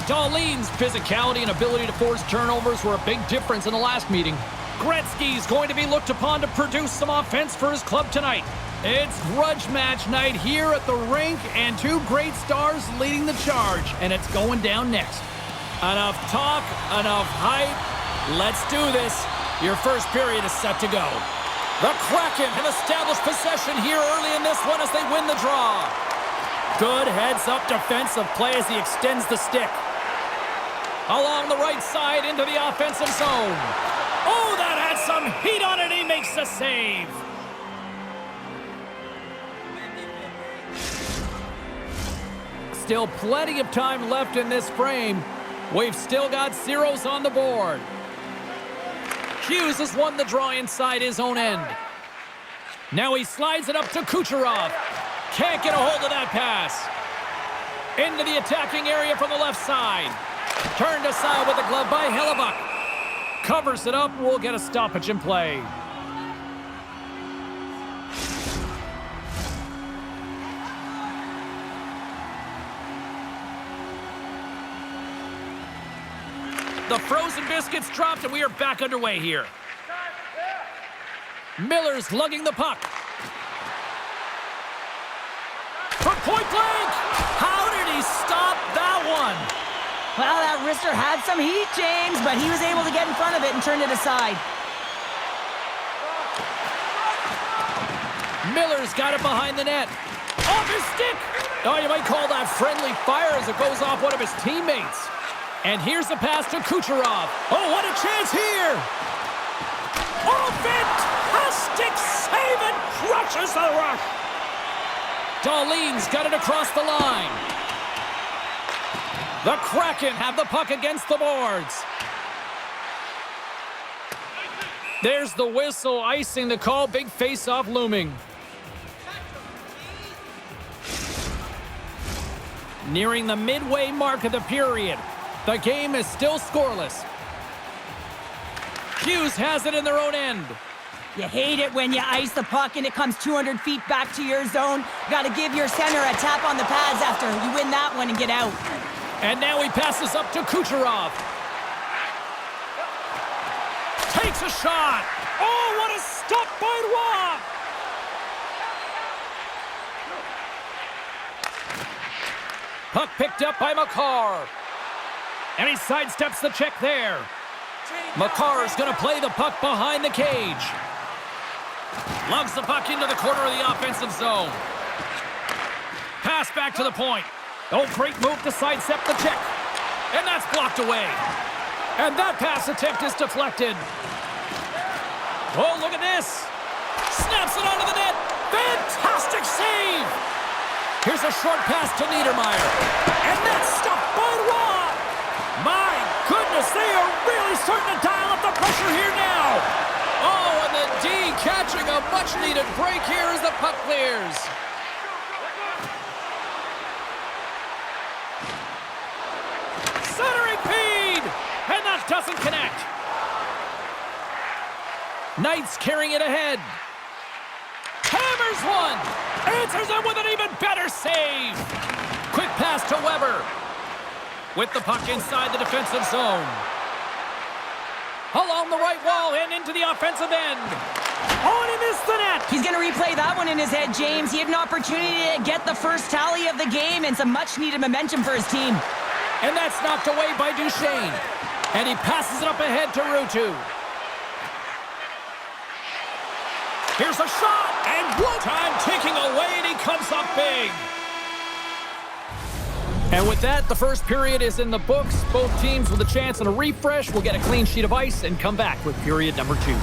Dahlin's physicality and ability to force turnovers were a big difference in the last meeting. Gretzky's going to be looked upon to produce some offense for his club tonight. It's grudge match night here at the rink, and two great stars leading the charge, and it's going down next. Enough talk, enough hype. Let's do this. Your first period is set to go. The Kraken have established possession here early in this one as they win the draw. Good heads-up defensive play as he extends the stick. Along the right side into the offensive zone. Oh, that had some heat on it. He makes the save. Still plenty of time left in this frame. We've still got zeros on the board. Hughes has won the draw inside his own end. Now he slides it up to Kucherov. Can't get a hold of that pass. Into the attacking area from the left side. Turned aside with the glove by Hellebuck. Covers it up. We'll get a stoppage in play. The frozen biscuits dropped, and we are back underway here. Miller's lugging the puck. From point blank! How did he stop that one? Well, that wrister had some heat, James, but he was able to get in front of it and turn it aside. Miller's got it behind the net. Off his stick! Oh, you might call that friendly fire as it goes off one of his teammates. And here's the pass to Kucherov. Oh, what a chance here! Oh, fantastic save and crushes the rush! Dahlin's got it across the line. The Kraken have the puck against the boards. There's the whistle, icing the call. Big face-off looming. Nearing the midway mark of the period. The game is still scoreless. Hughes has it in their own end. You hate it when you ice the puck and it comes 200 feet back to your zone. Got to give your center a tap on the pads after you win that one and get out. And now he passes up to Kucherov. Takes a shot. Oh, what a stop by Roy! Puck picked up by Makar. And he sidesteps the check there. Makar is going to play the puck behind the cage. Lugs the puck into the corner of the offensive zone. Pass back to the point. Oh, great move to sidestep the check. And that's blocked away. And that pass attempt is deflected. Oh, look at this. Snaps it onto the net. Fantastic save. Here's a short pass to Niedermeyer. And that's stopped by Roy. My goodness, they are really starting to dial up the pressure here now. Oh, and the D catching a much-needed break here as the puck clears. Centering feed, and that doesn't connect. Knight's carrying it ahead. Hammers one. Answers it with an even better save. Quick pass to Weber. With the puck inside the defensive zone. Along the right wall and into the offensive end. Oh, and he missed the net. He's going to replay that one in his head, James. He had an opportunity to get the first tally of the game and some much-needed momentum for his team. And that's knocked away by Duchesne. And he passes it up ahead to Ruutu. Here's a shot, and one time ticking away, and he comes up big. And with that, the first period is in the books. Both teams with a chance and a refresh will get a clean sheet of ice and come back with period number 2.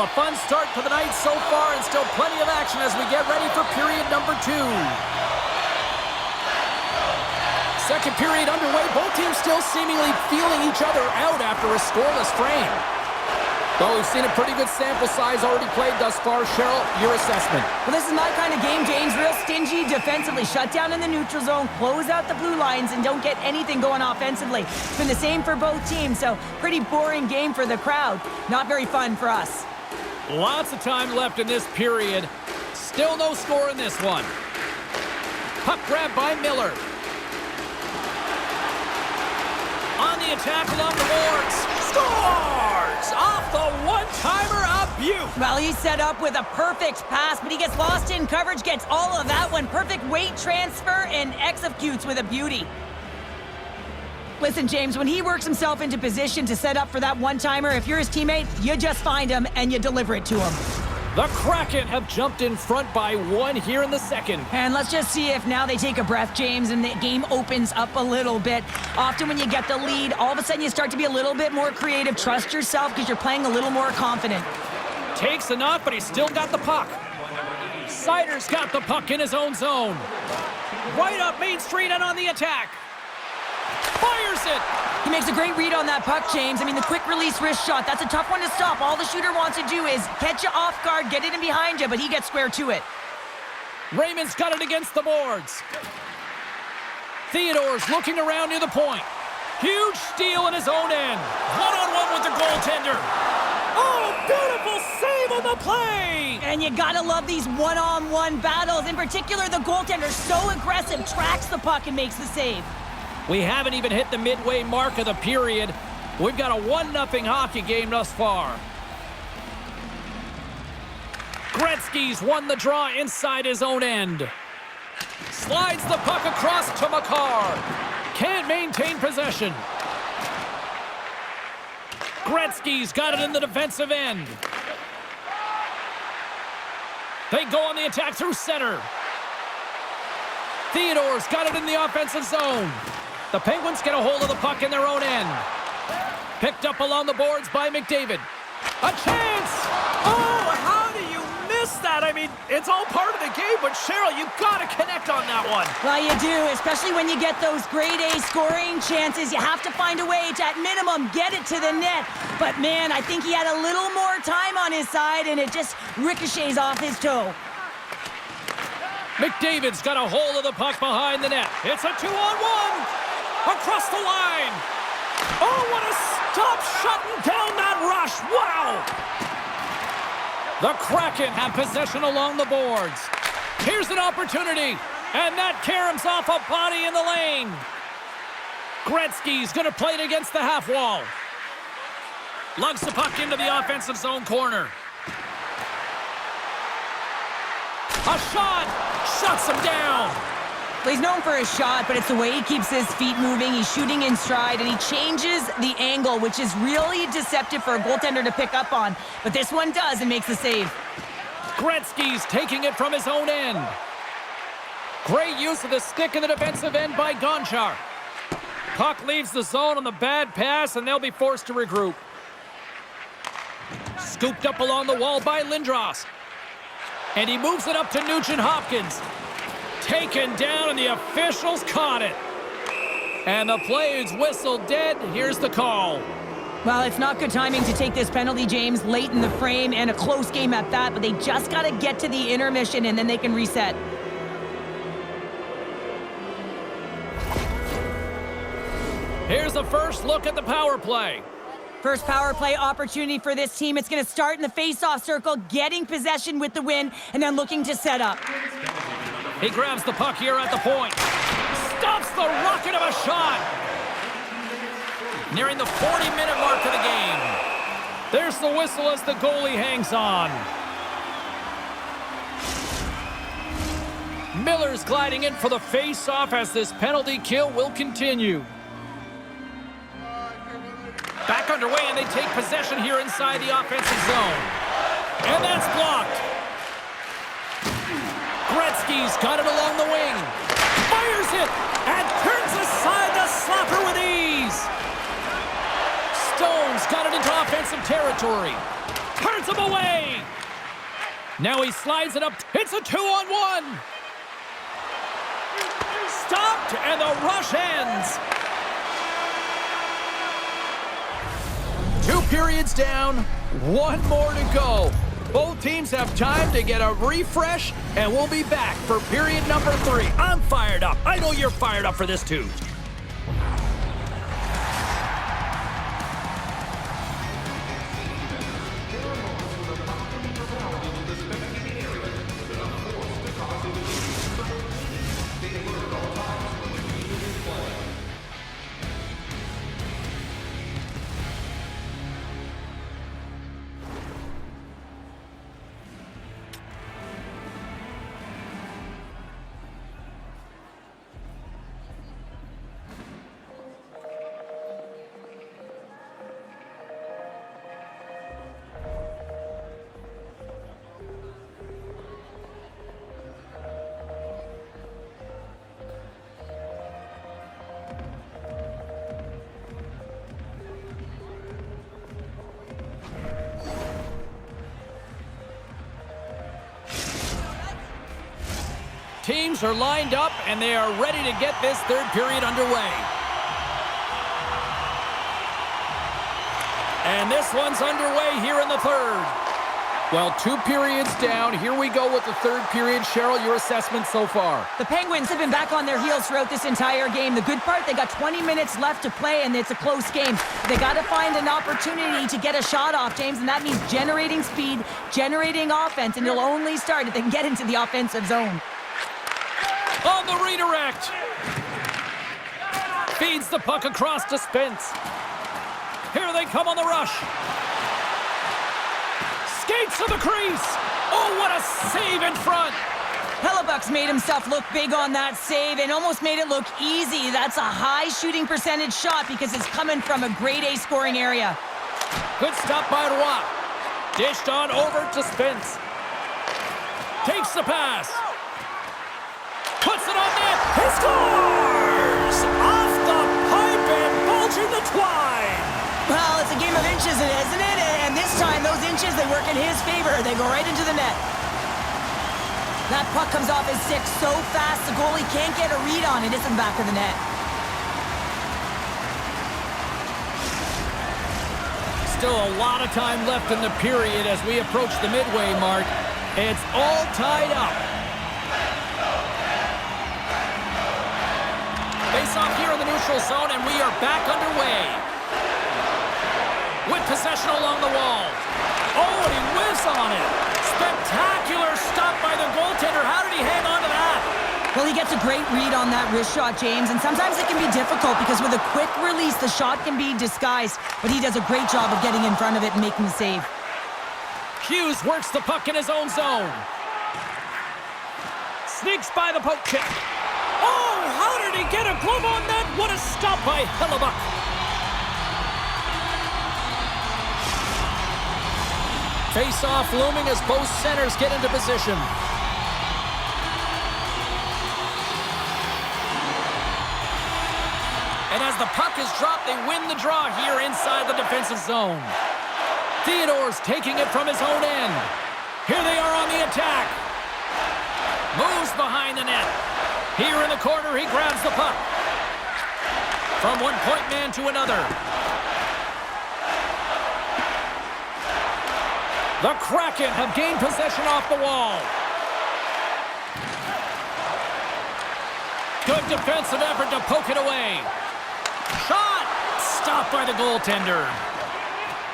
A fun start to the night so far, and still plenty of action as we get ready for period number 2. Second period underway. Both teams still seemingly feeling each other out after a scoreless frame. Well, we've seen a pretty good sample size already played thus far. Cheryl, your assessment. Well, this is my kind of game, James. Real stingy defensively. Shut down in the neutral zone, close out the blue lines, and don't get anything going offensively. It's been the same for both teams, so pretty boring game for the crowd. Not very fun for us. Lots of time left in this period. Still no score in this one. Puck grab by Miller. On the attack along the boards. Scores! Off the one-timer, a beaut. Well, he's set up with a perfect pass, but he gets lost in coverage, gets all of that one. Perfect weight transfer and executes with a beauty. Listen, James, when he works himself into position to set up for that one-timer, if you're his teammate, you just find him and you deliver it to him. The Kraken have jumped in front by 1 here in the second. And let's just see if now they take a breath, James, and the game opens up a little bit. Often when you get the lead, all of a sudden you start to be a little bit more creative. Trust yourself because you're playing a little more confident. Takes a knock, but he's still got the puck. Sider's got the puck in his own zone. Right up Main Street and on the attack. Fires it! He makes a great read on that puck, James. I mean, the quick release wrist shot, that's a tough one to stop. All the shooter wants to do is catch you off guard, get it in behind you, but he gets square to it. Raymond's got it against the boards. Theodore's looking around near the point. Huge steal in his own end. One-on-one with the goaltender. Oh, beautiful save on the play! And you gotta love these one-on-one battles. In particular, the goaltender, so aggressive, tracks the puck and makes the save. We haven't even hit the midway mark of the period. We've got a 1-0 hockey game thus far. Gretzky's won the draw inside his own end. Slides the puck across to Makar. Can't maintain possession. Gretzky's got it in the defensive end. They go on the attack through center. Theodore's got it in the offensive zone. The Penguins get a hold of the puck in their own end. Picked up along the boards by McDavid. A chance! Oh, how do you miss that? I mean, it's all part of the game, but Cheryl, you've got to connect on that one. Well, you do, especially when you get those grade A scoring chances. You have to find a way to, at minimum, get it to the net. But, man, I think he had a little more time on his side, and it just ricochets off his toe. McDavid's got a hold of the puck behind the net. It's a 2-on-1. Across the line. Oh, what a stop shutting down that rush. Wow. The Kraken have possession along the boards. Here's an opportunity. And that caroms off a body in the lane. Gretzky's going to play it against the half wall. Lugs the puck into the offensive zone corner. A shot. Shuts him down. Well, he's known for his shot, but it's the way he keeps his feet moving. He's shooting in stride, and he changes the angle, which is really deceptive for a goaltender to pick up on. But this one does and makes the save. Gretzky's taking it from his own end. Great use of the stick in the defensive end by Gonchar. Puck leaves the zone on the bad pass, and they'll be forced to regroup. Scooped up along the wall by Lindros. And he moves it up to Nugent-Hopkins. Taken down, and the officials caught it. And the play is whistled dead. Here's the call. Well, it's not good timing to take this penalty, James, late in the frame, and a close game at that, but they just got to get to the intermission, and then they can reset. Here's the first look at the power play. First power play opportunity for this team. It's going to start in the face-off circle, getting possession with the win, and then looking to set up. He grabs the puck here at the point. Stops the rocket of a shot. Nearing the 40-minute mark of the game. There's the whistle as the goalie hangs on. Miller's gliding in for the face-off as this penalty kill will continue. Back underway, and they take possession here inside the offensive zone. And that's blocked. Gretzky's got it along the wing. Fires it and turns aside the slapper with ease. Stone's got it into offensive territory. Turns Puts him away. Now he slides it up. It's a 2-on-1. Stopped, and the rush ends. 2 periods down, 1 more to go. Both teams have time to get a refresh, and we'll be back for period number 3. I'm fired up. I know you're fired up for this too. Teams are lined up, and they are ready to get this 3rd period underway. And this one's underway here in the 3rd. Well, 2 periods down. Here we go with the 3rd period. Cheryl, your assessment so far? The Penguins have been back on their heels throughout this entire game. The good part, they got 20 minutes left to play, and it's a close game. They got to find an opportunity to get a shot off, James, and that means generating speed, generating offense, and it'll only start if they can get into the offensive zone. On the redirect. Feeds the puck across to Spence. Here they come on the rush. Skates to the crease. Oh, what a save in front. Hellebuck's made himself look big on that save and almost made it look easy. That's a high shooting percentage shot because it's coming from a grade A scoring area. Good stop by Roy. Dished on over to Spence. Takes the pass. Puts it on net. He scores! Off the pipe and bulging the twine. Well, it's a game of inches, isn't it? And this time, those inches, they work in his favor. They go right into the net. That puck comes off his stick so fast, the goalie can't get a read on it. It's in the back of the net. Still a lot of time left in the period as we approach the midway mark. It's all tied up. Face-off here in the neutral zone, and we are back underway. With possession along the wall. Oh, and he whiffs on it. Spectacular stop by the goaltender. How did he hang on to that? Well, he gets a great read on that wrist shot, James, and sometimes it can be difficult because with a quick release, the shot can be disguised, but he does a great job of getting in front of it and making the save. Hughes works the puck in his own zone. Sneaks by the poke check. Oh, how did he get a glove on that? What a stop by Hellebuck. Face-off looming as both centers get into position. And as the puck is dropped, they win the draw here inside the defensive zone. Theodore's taking it from his own end. Here they are on the attack. Moves behind the net. Here in the corner, he grabs the puck. From one point man to another. The Kraken have gained possession off the wall. Good defensive effort to poke it away. Shot! Stopped by the goaltender.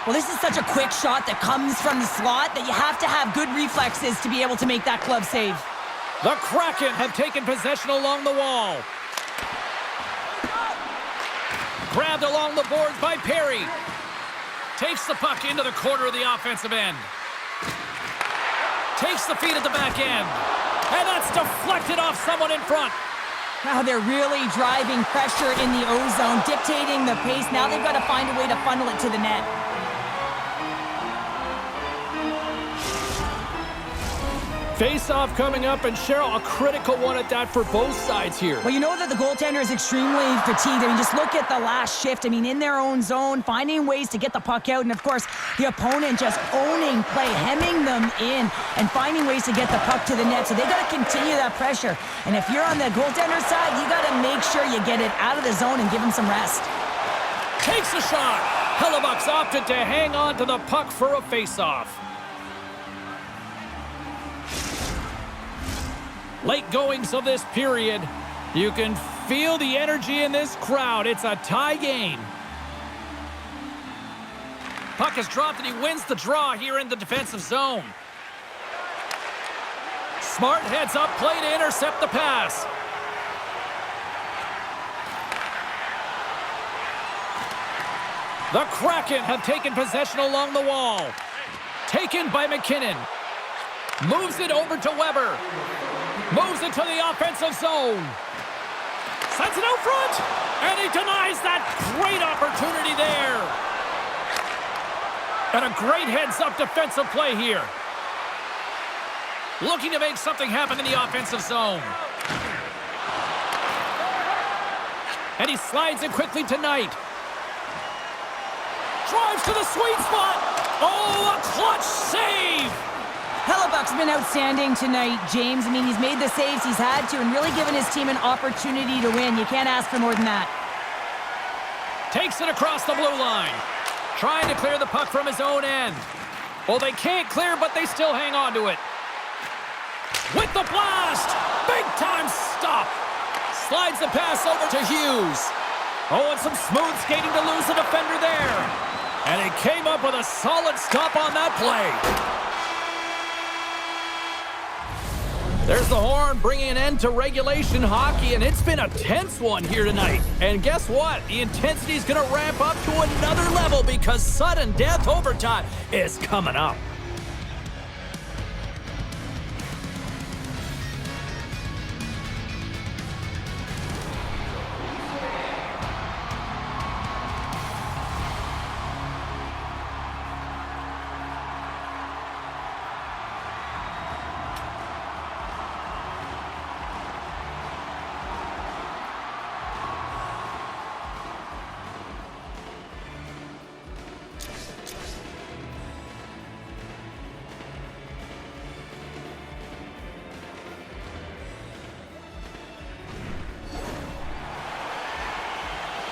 Well, this is such a quick shot that comes from the slot that you have to have good reflexes to be able to make that glove save. The Kraken have taken possession along the wall. Grabbed along the boards by Perry. Takes the puck into the corner of the offensive end. Takes the feed at the back end. And that's deflected off someone in front. Now they're really driving pressure in the O-zone, dictating the pace. Now they've got to find a way to funnel it to the net. Face-off coming up, and Cheryl, a critical one at that for both sides here. Well, you know that the goaltender is extremely fatigued. I mean, just look at the last shift. I mean, in their own zone, finding ways to get the puck out, and of course, the opponent just owning play, hemming them in, and finding ways to get the puck to the net. So they got to continue that pressure. And if you're on the goaltender side, you got to make sure you get it out of the zone and give him some rest. Takes a shot. Hellebuck's opted to hang on to the puck for a face-off. Late goings of this period. You can feel the energy in this crowd. It's a tie game. Puck is dropped and he wins the draw here in the defensive zone. Smart heads up play to intercept the pass. The Kraken have taken possession along the wall. Taken by McKinnon. Moves it over to Weber. Moves it to the offensive zone. Sends it out front. And he denies that great opportunity there. And a great heads-up defensive play here. Looking to make something happen in the offensive zone. And he slides it quickly to Knight. Drives to the sweet spot. Oh, a clutch save. Hellebuck's been outstanding tonight, James. I mean, he's made the saves he's had to and really given his team an opportunity to win. You can't ask for more than that. Takes it across the blue line. Trying to clear the puck from his own end. Well, they can't clear, but they still hang on to it. With the blast! Big-time stop! Slides the pass over to Hughes. Oh, and some smooth skating to lose the defender there. And he came up with a solid stop on that play. There's the horn bringing an end to regulation hockey, and it's been a tense one here tonight. And guess what? The intensity is going to ramp up to another level because sudden death overtime is coming up.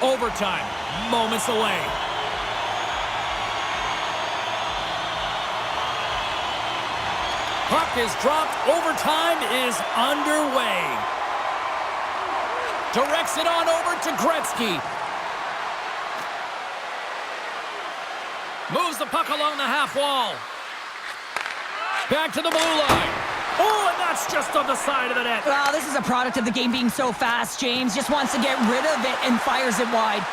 Overtime, moments away. Puck is dropped. Overtime is underway. Directs it on over to Gretzky. Moves the puck along the half wall. Back to the blue line. Oh, and that's just on the side of the net. Well, this is a product of the game being so fast, James. Just wants to get rid of it and fires it wide.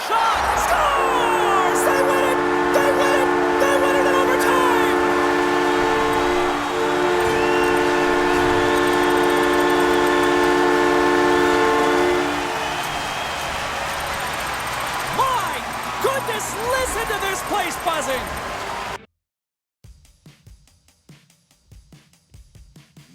Shot! Score!